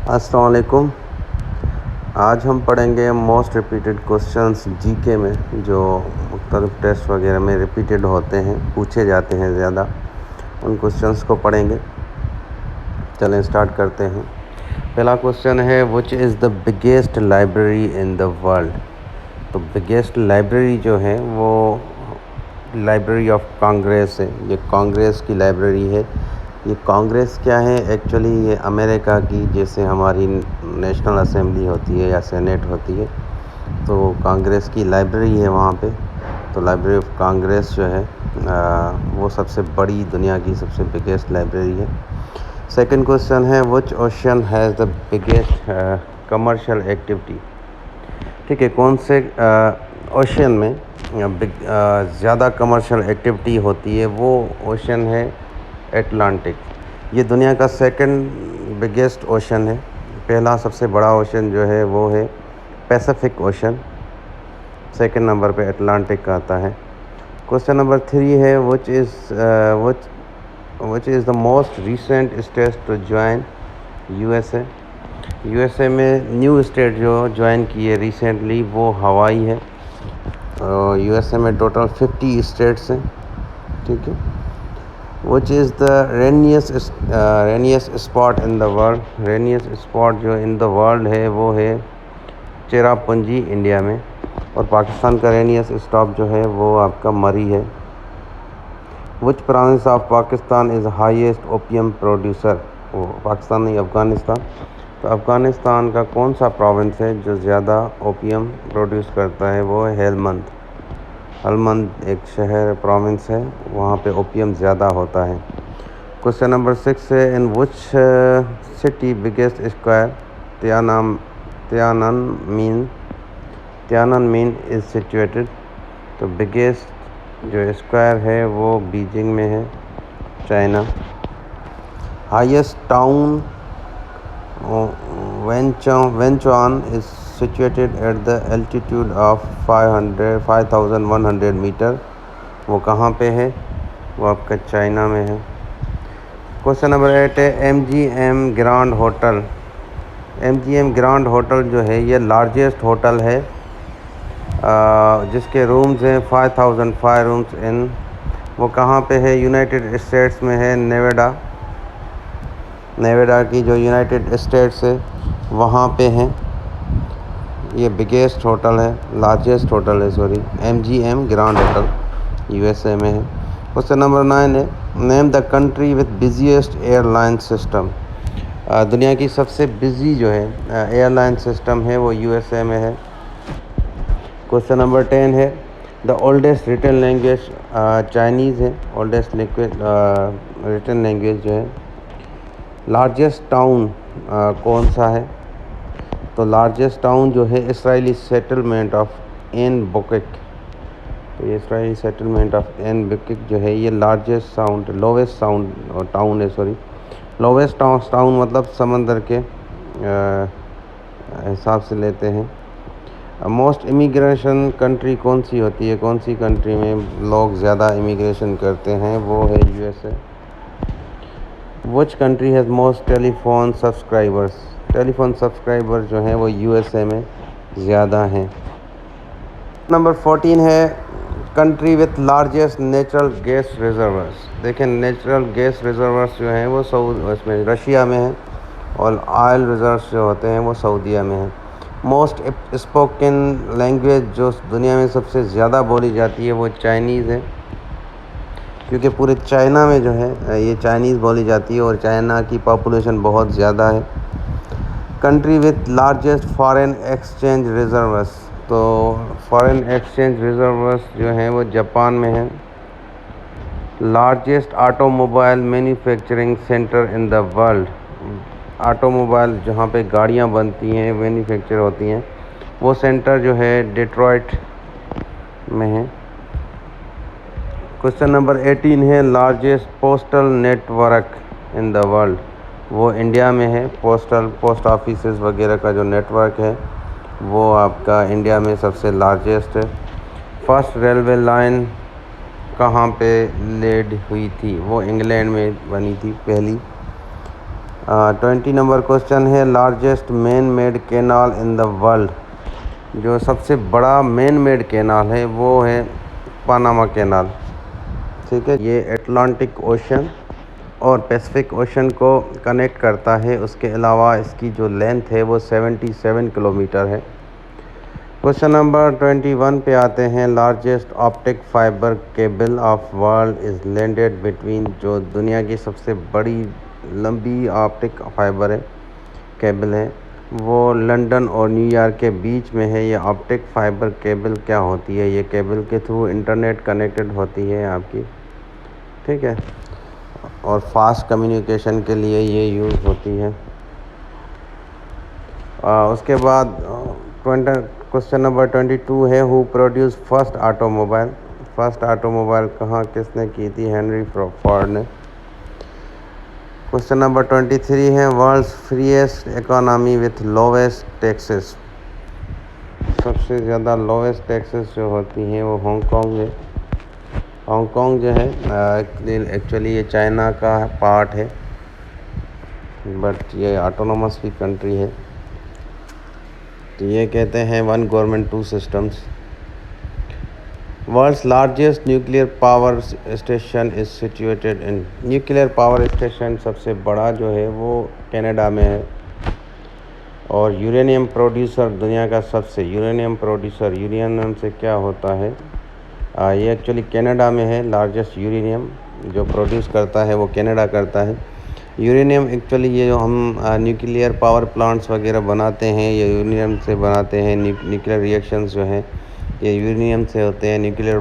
अस्सलाम वालेकुम। आज हम पढ़ेंगे मोस्ट रिपीटेड क्वेश्चंस जीके में, जो मुख्तलिफ टेस्ट वगैरह में रिपीटेड होते हैं, पूछे जाते हैं ज़्यादा। उन क्वेश्चंस को पढ़ेंगे। चलें स्टार्ट करते हैं। पहला क्वेश्चन है, which is the biggest library in the world. तो बिगेस्ट लाइब्रेरी जो है वो लाइब्रेरी ऑफ कांग्रेस है। ये कांग्रेस की लाइब्रेरी है। ये कांग्रेस क्या है एक्चुअली, ये अमेरिका की जैसे हमारी नेशनल असेंबली होती है या सेनेट होती है, तो कांग्रेस की लाइब्रेरी है वहाँ पे। तो लाइब्रेरी ऑफ कांग्रेस जो है वो सबसे बड़ी, दुनिया की सबसे बिगेस्ट लाइब्रेरी है। सेकंड क्वेश्चन है, which ocean has the biggest commercial activity. ठीक है, कौन से ओशन में ज़्यादा कमर्शियल एक्टिविटी होती है, वो ओशन है एटलांटिक। ये दुनिया का सेकंड बिगेस्ट ओशन है। पहला सबसे बड़ा ओशन जो है वो है पैसिफिक ओशन, सेकंड नंबर पे एटलांटिक आता है। क्वेश्चन नंबर 3 है, which is the most recent state to join USA. USA में न्यू स्टेट जो ज्वाइन की है रिसेंटली वो हवाई है। यूएसए में टोटल 50 स्टेट्स हैं। ठीक है। Which is the rainiest spot in the world. Rainiest spot जो इन द वर्ल्ड है वो है चेरापूंजी, इंडिया में। और पाकिस्तान का रेनियस्ट स्टॉप जो है वो आपका मरी है। विच province of Pakistan is highest opium producer. वो पाकिस्तान नहीं, अफ़गानिस्तान। तो अफ़गानिस्तान का कौन सा प्रोविंस है जो ज़्यादा ओपियम प्रोड्यूस करता है, वो है हेलमंद। हेलमंद एक शहर प्रोविंस है, वहाँ पे ओपियम ज़्यादा होता है। क्वेश्चन नंबर 6 है, in which city biggest square Tiananmen is situated. तो बिगेस्ट जो स्क्वायर है वो बीजिंग में है, China. Highest town Wenchuan is situated at the altitude of 5100 meter. वो कहाँ पे है, वो आपका चाइना में है। क्वेश्चन नंबर 8 है, MGM grand hotel. MGM grand hotel जो है ये लार्जेस्ट होटल है, जिसके रूम्स हैं 5005 रूम्स इन। वो कहाँ पे है, यूनाइटेड स्टेट्स में है, नेवाडा की जो यूनाइटेड स्टेट्स है वहाँ पे हैं। ये बिगेस्ट होटल है, लार्जेस्ट होटल है, sorry, MGM grand hotel USA में है। क्वेश्चन नंबर 9 है, name the country with busiest airline system. दुनिया की सबसे बिजी जो है एयरलाइन सिस्टम है वो यूएसए में है। क्वेश्चन नंबर 10 है, the oldest written language Chinese है, ओल्डेस्ट रिटन लैंग्वेज जो है। लार्जेस्ट टाउन कौन सा है, तो लार्जेस्ट टाउन जो है इसराइली सेटलमेंट ऑफ एन बुकिक। तो ये इसराइली सेटलमेंट ऑफ एन बुकिक जो है ये लोवेस्ट टाउन है, सॉरी, लोवेस्ट टाउन मतलब समंदर के हिसाब से लेते हैं। मोस्ट इमिग्रेशन कंट्री कौन सी होती है, कौन सी कंट्री में लोग ज़्यादा इमिग्रेशन करते हैं, वो है USA. Which country has most telephone subscribers. Telephone subscriber जो हैं वो यूएसए में ज़्यादा हैं। नंबर 14 है, country with largest natural gas reservoirs. देखें, नेचुरल गैस रिजर्वर्स जो हैं वो इसमें रशिया में है, और ऑयल रिजर्व्स जो होते हैं वो सऊदीया में है। मोस्ट स्पोकन लैंग्वेज जो दुनिया में सबसे ज़्यादा बोली जाती है वो चाइनीज़ है, क्योंकि पूरे चाइना में जो है ये चाइनीज़ बोली जाती है, और चाइना की पॉपुलेशन बहुत ज़्यादा है। Country with largest foreign exchange reserves. तो फॉरेन एक्सचेंज रिजर्व्स जो हैं वो जापान में है। Largest automobile manufacturing centre in the world. Automobile जहाँ पे गाड़ियाँ बनती हैं, मैन्युफैक्चर होती हैं, वो सेंटर जो है डिट्रॉइट में है। क्वेश्चन नंबर 18 है, largest postal network in the world. वो इंडिया में है। पोस्ट ऑफिसेस वगैरह का जो नेटवर्क है वो आपका इंडिया में सबसे लार्जेस्ट है। फर्स्ट रेलवे लाइन कहाँ पे लेड हुई थी, वो इंग्लैंड में बनी थी पहली। 20 नंबर क्वेश्चन है largest man made canal in the world. जो सबसे बड़ा मैन मेड कैनाल है वो है पानामा कैनाल। ठीक है, ये अटलांटिक ओशन और पैसिफिक ओशन को कनेक्ट करता है। उसके अलावा इसकी जो लेंथ है वो 77 किलोमीटर है। क्वेश्चन नंबर 21 पे आते हैं। Largest optic fibre cable of world is landed between. जो दुनिया की सबसे बड़ी लंबी ऑप्टिक फाइबर है केबल है वो लंदन और न्यूयॉर्क के बीच में है। ये ऑप्टिक फाइबर केबल क्या होती है? ये केबल के थ्रू इंटरनेट कनेक्टेड होती है आपकी। ठीक है, और फास्ट कम्युनिकेशन के लिए ये यूज़ होती है। उसके बाद क्वेश्चन नंबर 22 है। Who produce first automobile. First automobile कहाँ किसने की थी? हेनरी फोर्ड ने। क्वेश्चन नंबर 23 है। World's freest economy with lowest taxes. सबसे ज़्यादा लोवेस्ट टैक्सेस जो होती हैं वो हांगकांग है। हांगकांग जो है एक्चुअली ये चाइना का पार्ट है, बट ये ऑटोनोमस की कंट्री है। तो ये कहते हैं one government two systems. World's largest nuclear power station is situated in. Nuclear power station सबसे बड़ा जो है वो कनाडा में है। और यूरेनियम प्रोड्यूसर दुनिया का सबसे यूरेनियम प्रोड्यूसर, यूरेनियम से क्या होता है? ये एक्चुअली कनाडा में है। लार्जेस्ट यूरेनियम जो प्रोड्यूस करता है वो कनाडा करता है। यूरेनियम एक्चुअली ये जो हम न्यूक्लियर पावर प्लांट्स वगैरह बनाते हैं ये यूरेनियम से बनाते हैं। न्यूक्लियर रिएक्शंस जो हैं ये यूरेनियम से होते हैं। न्यूक्लियर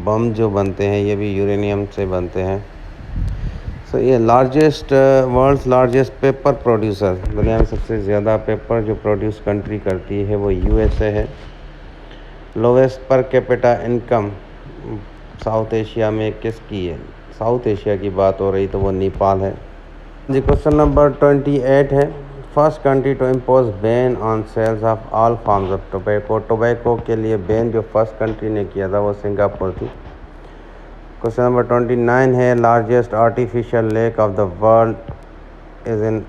बम जो बनते हैं ये भी यूरेनियम से बनते हैं। सो ये वर्ल्ड्स लार्जेस्ट पेपर प्रोड्यूसर, दुनिया में सबसे ज़्यादा पेपर जो प्रोड्यूस कंट्री करती है वो यूएसए है। लोवेस्ट पर कैपिटा इनकम साउथ एशिया में किसकी है? साउथ एशिया की बात हो रही तो वो नेपाल है जी। क्वेश्चन नंबर 28 है। First country to impose ban on sales of all forms of tobacco. Tobacco के लिए बैन जो फर्स्ट कंट्री ने किया था वो सिंगापुर थी। क्वेश्चन नंबर 29 है। Largest artificial lake of the world is in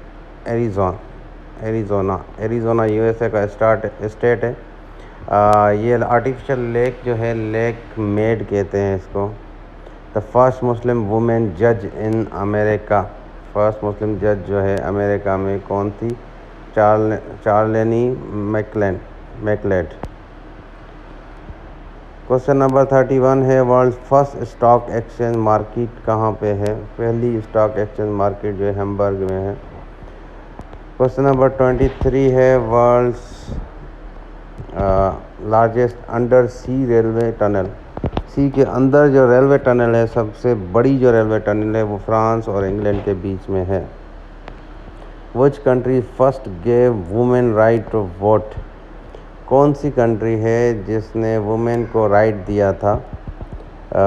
Arizona. Arizona USA का स्टेट है। ये आर्टिफिशियल लेक जो है लेक मेड कहते हैं इसको। द फर्स्ट मुस्लिम वुमेन जज इन अमेरिका। फर्स्ट मुस्लिम जज जो है अमेरिका में कौन थी? चार्लेनी मैकलेड। क्वेश्चन नंबर 31 है। World first stock exchange market कहाँ पे है? पहली स्टॉक एक्सचेंज मार्केट जो है हैम्बर्ग में है। क्वेश्चन नंबर 23 है। वर्ल्ड्स लार्जेस्ट अंडर सी रेलवे टनल। सी के अंदर जो रेलवे टनल है सबसे बड़ी जो रेलवे टनल है वो फ्रांस और इंग्लैंड के बीच में है। Which country first gave women right to vote. कौन सी कंट्री है जिसने वुमेन को राइट दिया था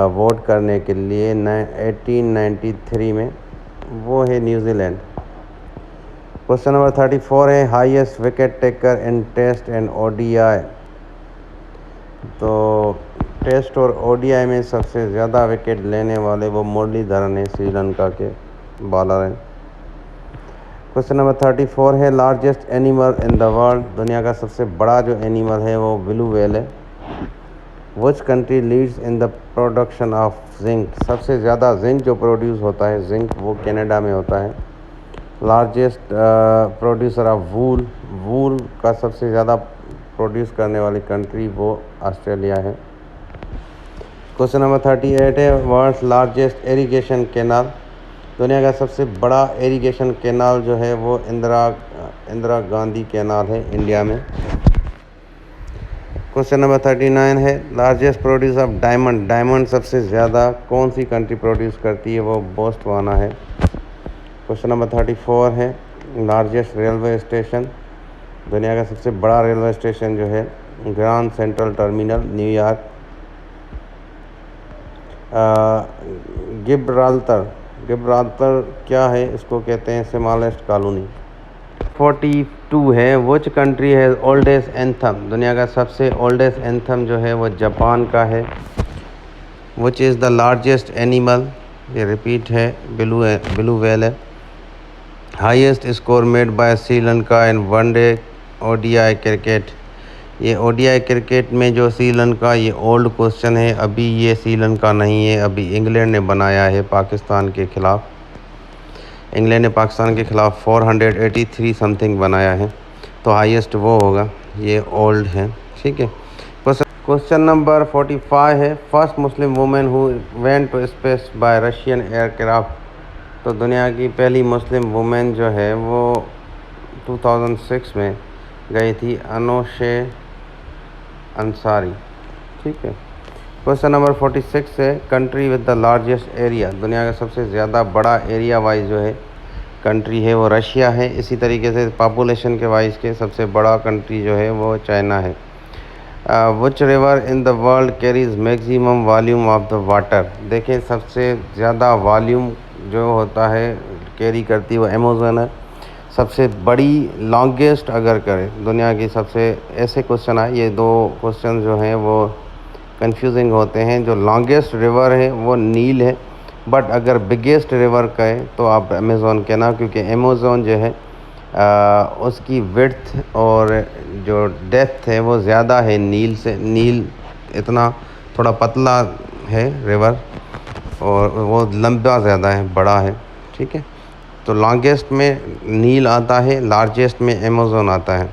वोट करने के लिए 1893 में? वो है न्यूजीलैंड। क्वेश्चन नंबर 34 है। Highest wicket taker in test and ODI. तो टेस्ट और ओडीआई में सबसे ज़्यादा विकेट लेने वाले वो मुरलीधरन है, श्रीलंका के बॉलर हैं। क्वेश्चन नंबर 34 है। Largest animal in the world. दुनिया का सबसे बड़ा जो एनिमल है वो ब्लू व्हेल है। Which country leads in the production of zinc. सबसे ज़्यादा जिंक जो प्रोड्यूस होता है जिंक वो कनाडा में होता है। लार्जेस्ट प्रोड्यूसर ऑफ वूल का सबसे ज़्यादा प्रोड्यूस करने वाली कंट्री वो ऑस्ट्रेलिया है। क्वेश्चन नंबर 38 है। World's largest irrigation canal. दुनिया का सबसे बड़ा इरिगेशन कैनाल जो है वो इंदिरा गांधी कैनाल है इंडिया में। क्वेश्चन नंबर 39 है। Largest produce of diamond. Diamond सबसे ज़्यादा कौन सी कंट्री प्रोड्यूस करती है? वो बोत्सवाना है। क्वेश्चन नंबर 34 है। Largest railway station. दुनिया का सबसे बड़ा रेलवे स्टेशन जो है grand central terminal New York. Gibraltar क्या है? इसको कहते हैं स्मॉलेस्ट कॉलोनी। 42 है। विच कंट्री है ओल्डेस्ट एंथम। दुनिया का सबसे ओल्डेस्ट एंथम जो है वो जापान का है। Which is the largest animal. ये रिपीट है, ब्लू व्हेल है। Highest score made by Sri Lanka in one day ODI cricket. ये ओडीआई क्रिकेट में जो श्रीलंका, ये ओल्ड क्वेश्चन है, अभी ये श्रीलंका नहीं है, अभी इंग्लैंड ने बनाया है पाकिस्तान के ख़िलाफ़। इंग्लैंड ने पाकिस्तान के ख़िलाफ़ 483 समथिंग बनाया है, तो हाईएस्ट वो होगा, ये ओल्ड है। ठीक है। क्वेश्चन नंबर 45 है, first Muslim women who went to space by Russian aircraft. तो दुनिया की पहली मुस्लिम वुमेन जो है वो 2006 में गई थी, अनोशे अंसारी। ठीक है। क्वेश्चन नंबर 46 है, country with the largest area. दुनिया का सबसे ज़्यादा बड़ा एरिया वाइज जो है कंट्री है वो रशिया है। इसी तरीके से पॉपुलेशन के वाइज के सबसे बड़ा कंट्री जो है वो चाइना है। Which river in the world carries maximum volume of the water. देखें, सबसे ज़्यादा वॉल्यूम जो होता है कैरी करती है वो अमेज़न है। सबसे बड़ी लॉन्गेस्ट अगर करें दुनिया की सबसे, ऐसे क्वेश्चन आए, ये दो क्वेश्चन जो हैं वो कंफ्यूजिंग होते हैं। जो लॉन्गेस्ट रिवर है वो नील है, बट अगर बिगेस्ट रिवर कहें तो आप अमेज़न कहना, क्योंकि अमेज़न जो है उसकी विड्थ और जो डेप्थ है वो ज़्यादा है नील से। नील इतना थोड़ा पतला है रिवर, और वो लंबा ज़्यादा है, बड़ा है। ठीक है। तो लॉन्गेस्ट में नील आता है, लार्जेस्ट में अमेज़न आता है।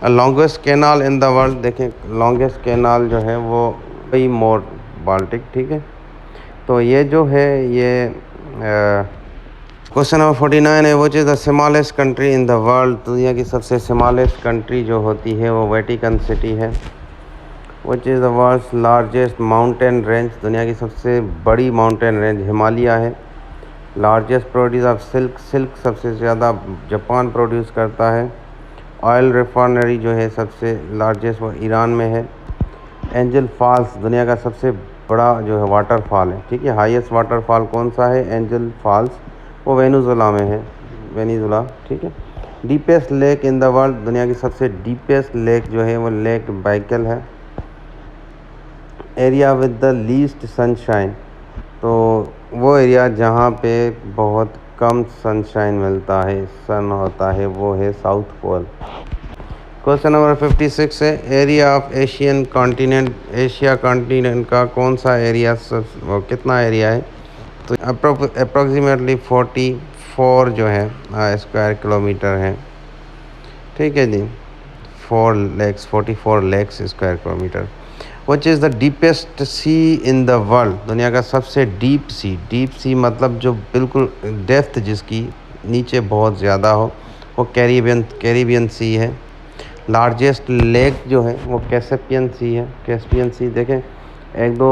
Longest canal in the world. देखें, लॉन्गेस्ट कैनाल जो है वो वही मोर बाल्टिक। ठीक है। तो ये जो है ये क्वेश्चन नंबर 49 है, which is the smallest country in the world. दुनिया की सबसे स्मॉलेस्ट कंट्री जो होती है वो वेटिकन सिटी है। Which is the world's largest mountain range. दुनिया की सबसे बड़ी माउंटेन रेंज हिमालय है। Largest produce of silk. Silk सबसे ज़्यादा जापान प्रोड्यूस करता है। ऑयल रिफाइनरी जो है सबसे लार्जेस्ट वो ईरान में है। एंजल फॉल्स दुनिया का सबसे बड़ा जो है वाटरफॉल है। ठीक है। हाईएस्ट वाटरफॉल कौन सा है? एंजल फॉल्स, वो वेनेजुला में है, वेनेजुला। ठीक है। Deepest lake in the world. दुनिया की सबसे डीपेस्ट लेक जो है वो लेक बाइकल है। Area with the least sunshine. तो वो एरिया जहाँ पे बहुत कम सनशाइन मिलता है, सन होता है, वो है साउथ पोल। क्वेश्चन नंबर 56 है, area of Asian continent. Asia continent का कौन सा एरिया वो कितना एरिया है? तो अप्रोक्सीमेटली 44 जो है स्क्वायर किलोमीटर है। ठीक है जी, 44 lakhs square kilometre. Which is the deepest sea in the world. दुनिया का सबसे डीप सी। डीप सी मतलब जो बिल्कुल डेप्थ जिसकी नीचे बहुत ज़्यादा हो, वो कैरिबियन सी है। लार्जेस्ट लेक जो है वो कैस्पियन सी है। कैस्पियन सी देखें, एक दो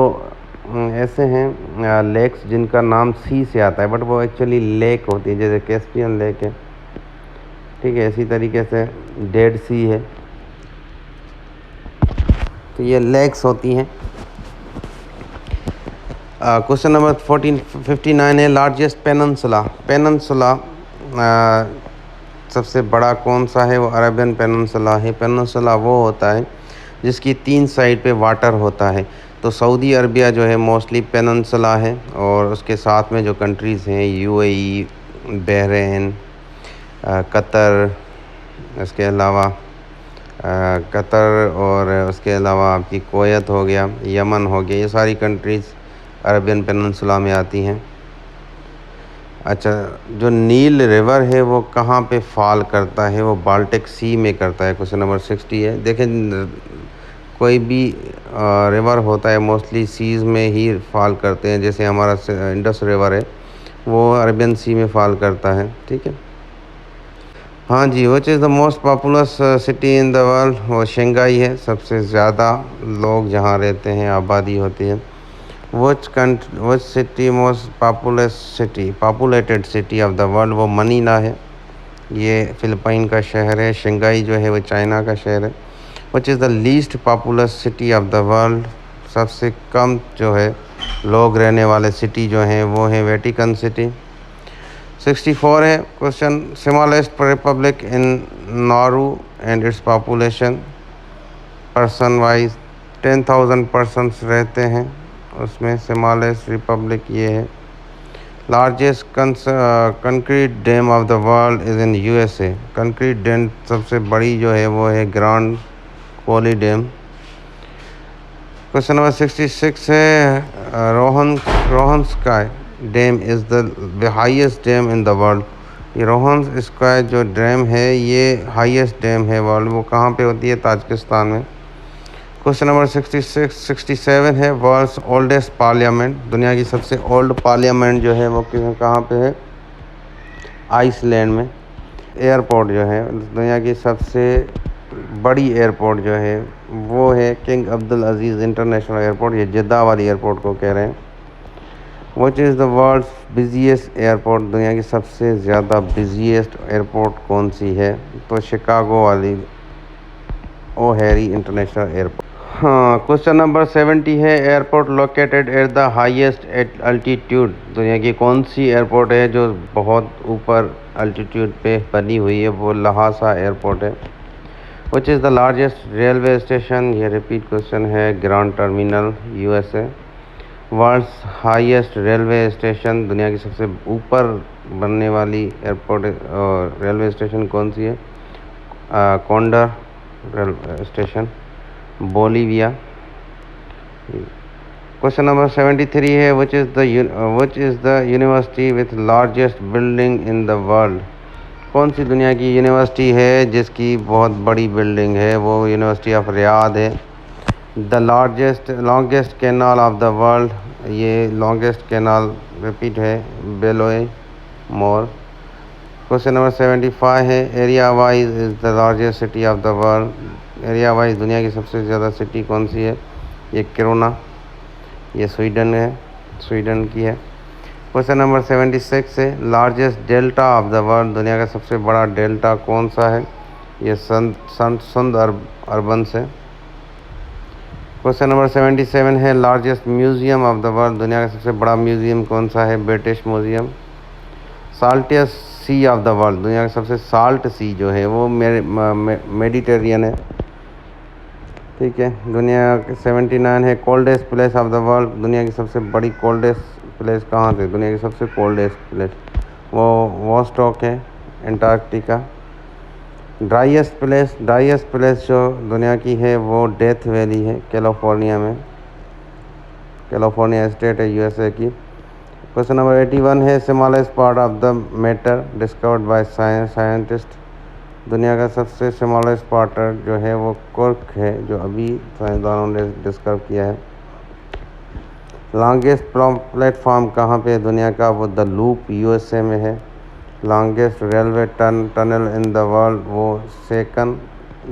ऐसे हैं लेक्स जिनका नाम सी से आता है, बट वो एक्चुअली लेक होती है, जैसे कैस्पियन लेक है। ठीक है। इसी तरीके से डेड सी है, तो ये लेक्स होती हैं। क्वेश्चन नंबर 59 है, लार्जेस्ट पेनन्सुला। पेनन्सुला सबसे बड़ा कौन सा है? वो अरेबियन पेनन्सुला है। पेनन्सुला वो होता है जिसकी 3 साइड पे वाटर होता है। तो सऊदी अरबिया जो है मोस्टली पेनन्सुला है, और उसके साथ में जो कंट्रीज़ हैं यूएई, बहरीन, कतर, इसके अलावा कतर, और उसके अलावा आपकी कुवैत हो गया, यमन हो गया, ये सारी कंट्रीज़ अरबियन पेनिनसुला में आती हैं। अच्छा, जो नील रिवर है वो कहाँ पे फॉल करता है? वो बाल्टिक सी में करता है। क्वेश्चन नंबर 60 है। देखें, कोई भी रिवर होता है मोस्टली सीज़ में ही फॉल करते हैं। जैसे हमारा इंडस रिवर है वो अरबियन सी में फॉल करता है। ठीक है। हाँ जी, which is the most populous city in the world. वो शंघाई है, सबसे ज़्यादा लोग जहाँ रहते हैं, आबादी होती है। Which city most populated city of the world. वो मनीला है, ये फिलिपाइन का शहर है। शंघाई जो है वो चाइना का शहर है। Which is the least populace city of the world. सबसे कम जो है लोग रहने वाले सिटी जो हैं वो है वेटिकन सिटी। 64 है question, smallest republic in Nauru and its population person wise. 10,000 persons रहते हैं उसमें। स्मॉलेस्ट रिपब्लिक ये है। Largest concrete dam of the world is in USA। Concrete dam सबसे बड़ी जो है वो है grand Coulee dam. Question number 66 है रोहन स्काई dam is the highest dam in the world. ये रोहन स्काई जो डैम है ये हाईएस्ट डैम है वर्ल्ड, वो कहाँ पे होती है? ताजिकिस्तान में। क्वेश्चन नंबर 67 है वर्ल्ड्स ओल्डेस्ट पार्लियामेंट। दुनिया की सबसे ओल्ड पार्लियामेंट जो है वो कहाँ पे है? आइसलैंड में। एयरपोर्ट जो है दुनिया की सबसे बड़ी एयरपोर्ट जो है वो है king Abdul Aziz international airport. ये जिद्दा वाली एयरपोर्ट को कह रहे हैं। Which is the world's busiest airport. दुनिया की सबसे ज़्यादा बिजिएस्ट एयरपोर्ट कौन सी है? तो शिकागो वाली ओ हैरी इंटरनेशनल एयरपोर्ट। हाँ, क्वेश्चन नंबर 70 है airport located at the highest altitude. दुनिया की कौन सी एयरपोर्ट है जो बहुत ऊपर अल्टीट्यूड पे बनी हुई है? वो लहासा एयरपोर्ट है। Which is the largest railway station. ये रिपीट क्वेश्चन है। Grand terminal USA। World's highest railway station. दुनिया की सबसे ऊपर बनने वाली एयरपोर्ट रेलवे स्टेशन कौन सी है? Condor railway station, Bolivia. Question number 73 है which is the university with largest building in the world. कौन सी दुनिया की यूनिवर्सिटी है जिसकी बहुत बड़ी बिल्डिंग है? वो यूनिवर्सिटी ऑफ रियाद है। The longest canal of the world. ये लॉन्गेस्ट कैनाल रिपीट है बेलोए मोर। क्वेश्चन नंबर 75 है area wise is the largest city of the world. Area wise दुनिया की सबसे ज़्यादा सिटी कौन सी है? ये किरोना, ये स्वीडन है, स्वीडन की है। क्वेश्चन नंबर 76 है largest delta of the world. दुनिया का सबसे बड़ा डेल्टा कौन सा है? ये सिंध अर्बन से। क्वेश्चन नंबर 77 है largest museum of the world. दुनिया का सबसे बड़ा म्यूज़ियम कौन सा है? British museum. Saltiest sea of the world. दुनिया का सबसे साल्ट सी जो है वो मेडिटेरियन है। ठीक है। दुनिया के 79 है coldest place of the world. दुनिया की सबसे बड़ी कोल्डेस्ट प्लेस कहाँ से? दुनिया की सबसे कोल्डेस्ट प्लेस वो वोस्टॉक है, अंटार्कटिका। ड्राइएस्ट प्लेस जो दुनिया की है वो डेथ वैली है, कैलिफोर्निया में। कैलिफोर्निया स्टेट है USA की। क्वेश्चन नंबर 81 है smallest part of the matter discovered by scientist. दुनिया का सबसे स्मॉलेस्ट पार्ट जो है वो कुर्क है, जो अभी साइंसदानों ने डिस्कवर किया है। लॉन्गेस्ट प्लेटफॉर्म कहाँ पे है दुनिया का? वो द लूप USA में है। Longest railway tunnel in the world वो सेकन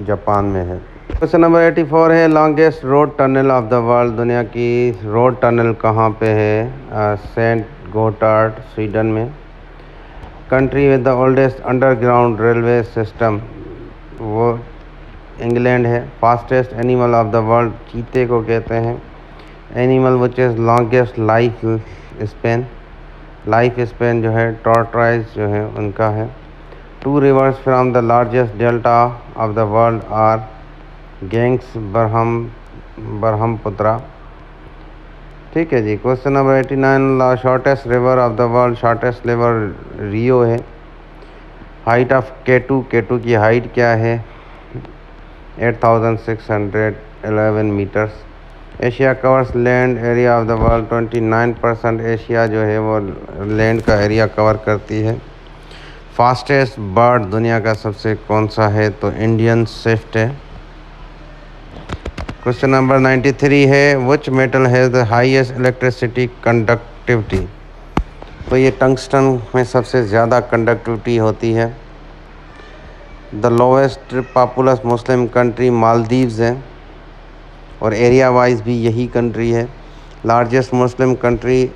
जापान में है। क्वेश्चन नंबर 84 है longest road tunnel of the world. दुनिया की रोड टनल कहाँ पे है? सेंट गोटार्ड स्वीडन में। Country with the oldest underground railway system वो इंग्लैंड है। Fastest animal of the world चीते को कहते हैं। Animal which is longest life span जो है टॉर्टॉइस जो है उनका है। 2 reverse from the largest delta of the world are Ganges Brahmaputra. ठीक है जी। Question number 89 shortest river of the world. Shortest river Rio है। हाइट ऑफ केटू की हाइट क्या है? 8611 meters. Asia covers land area of the world 29%। Asia जो है वो लैंड का एरिया कवर करती है। फास्टेस्ट बर्ड दुनिया का सबसे कौन सा है? तो इंडियन स्विफ्ट है। क्वेश्चन नंबर 93 है which metal has the highest electricity conductivity. तो ये टंगस्टन में सबसे ज़्यादा कंडक्टिविटी होती है। The lowest populous Muslim country Maldives है और एरिया वाइज भी यही कंट्री है। Largest Muslim country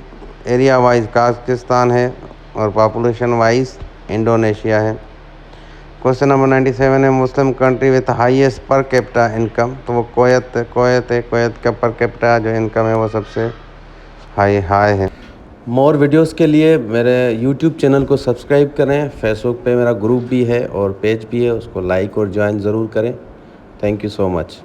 area wise Kazakhstan है और पॉपुलेशन वाइज इंडोनेशिया है। क्वेश्चन नंबर 97 है Muslim country with highest per capita income. तो वो कुवैत है। कुवैत का पर कैपिटा जो इनकम है वो सबसे हाई है। मोर वीडियोस के लिए मेरे यूट्यूब चैनल को सब्सक्राइब करें। फेसबुक पे मेरा ग्रुप भी है और पेज भी है, उसको लाइक और ज्वाइन ज़रूर करें। Thank you so much.